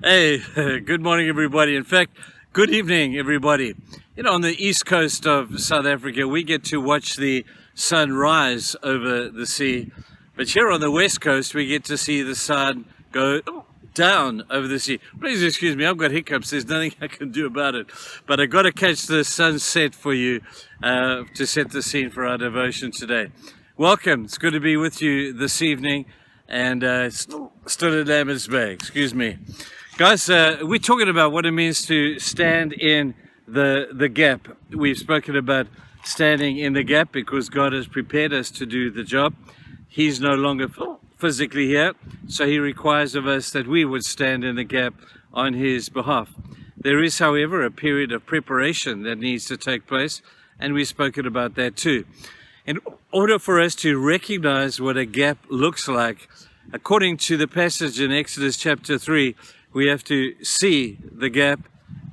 Hey, good morning, everybody. In fact, good evening, everybody. On the east coast of South Africa, we get to watch the sun rise over the sea. But here on the west coast, we get to see the sun go down over the sea. Please excuse me, I've got hiccups. There's nothing I can do about it. But I got to catch the sunset for you to set the scene for our devotion today. Welcome. It's good to be with you this evening. And still at Lambert's Bay, excuse me. Guys, we're talking about what it means to stand in the gap. We've spoken about standing in the gap because God has prepared us to do the job. He's no longer physically here, so he requires of us that we would stand in the gap on his behalf. There is, however, a period of preparation that needs to take place, and we've spoken about that too. In order for us to recognize what a gap looks like, according to the passage in Exodus chapter 3, we have to see the gap,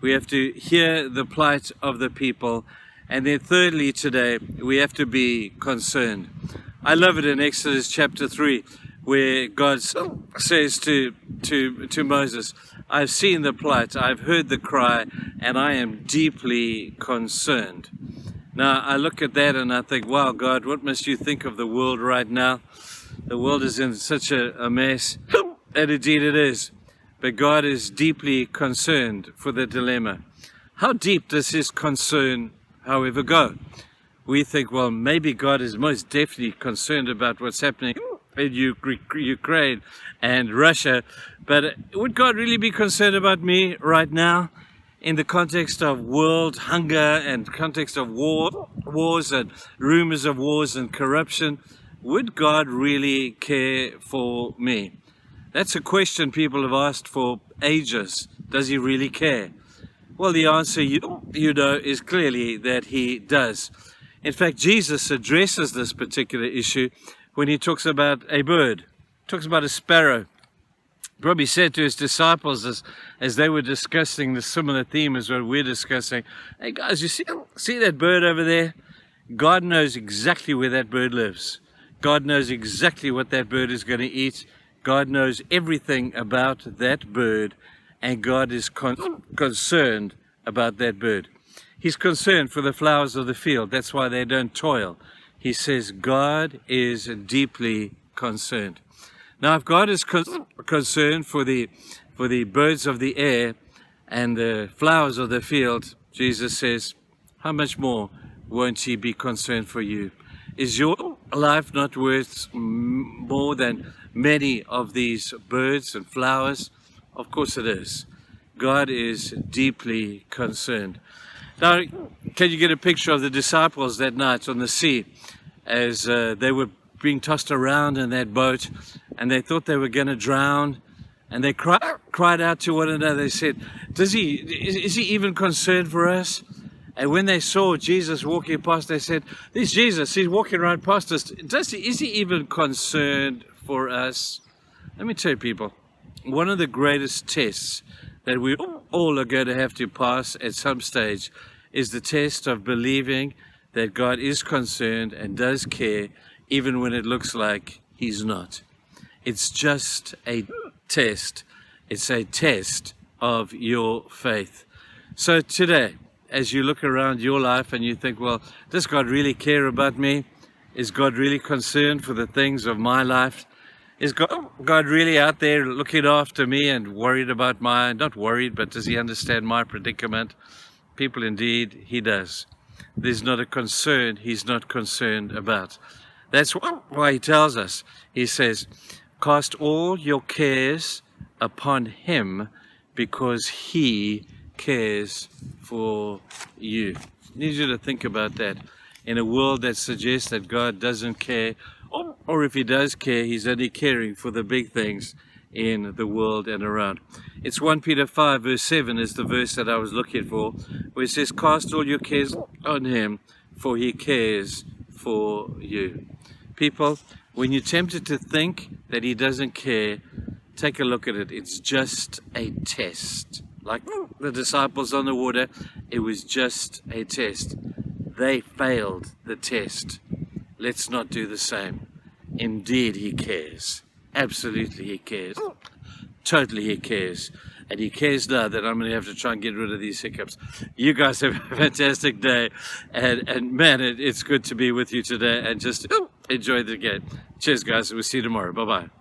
we have to hear the plight of the people, and then thirdly today, we have to be concerned. I love it in Exodus chapter 3, where God says to Moses, I've seen the plight, I've heard the cry, and I am deeply concerned. Now, I look at that and I think, wow, God, what must you think of the world right now? The world is in such a mess, and indeed it is. But God is deeply concerned for the dilemma. How deep does his concern, however, go? We think, well, maybe God is most definitely concerned about what's happening in Ukraine and Russia. But would God really be concerned about me right now in the context of world hunger and context of wars and rumors of wars and corruption? Would God really care for me? That's a question people have asked for ages. Does he really care? Well, the answer, is clearly that he does. In fact, Jesus addresses this particular issue when he talks about a bird, talks about a sparrow. Probably said to his disciples as they were discussing the similar theme as what we're discussing, hey guys, you see that bird over there? God knows exactly where that bird lives. God knows exactly what that bird is going to eat. God knows everything about that bird, and God is concerned about that bird. He's concerned for the flowers of the field. That's why they don't toil. He says God is deeply concerned. Now, if God is concerned for the birds of the air and the flowers of the field, Jesus says, how much more won't he be concerned for you? Is your life not worth more than many of these birds and flowers? Of course it is. God is deeply concerned. Now, can you get a picture of the disciples that night on the sea as they were being tossed around in that boat and they thought they were going to drown, and they cried out to one another. They said, is he even concerned for us? And when they saw Jesus walking past, they said, this Jesus, he's walking right past us. Is he even concerned for us? Let me tell you, people, one of the greatest tests that we all are going to have to pass at some stage is the test of believing that God is concerned and does care, even when it looks like he's not. It's just a test. It's a test of your faith. So today, as you look around your life and you think, well, does God really care about me? Is God really concerned for the things of my life? Is God really out there looking after me and worried about not worried, but does he understand my predicament? People, indeed, he does. There's not a concern he's not concerned about. That's why he tells us, he says, cast all your cares upon him because he cares for you. I need you to think about that. In a world that suggests that God doesn't care, or if he does care, he's only caring for the big things in the world and around. It's 1 Peter 5 verse 7 is the verse that I was looking for, where it says, cast all your cares on him, for he cares for you. People, when you're tempted to think that he doesn't care, take a look at it. It's just a test. Like the disciples on the water, it was just a test. They failed the test. Let's not do the same. Indeed, he cares. Absolutely, he cares. Totally, he cares. and he cares now that I'm going to have to try and get rid of these hiccups. You guys have a fantastic day, and man, it's good to be with you today and just enjoy the game. Cheers, guys. We'll see you tomorrow. Bye-bye.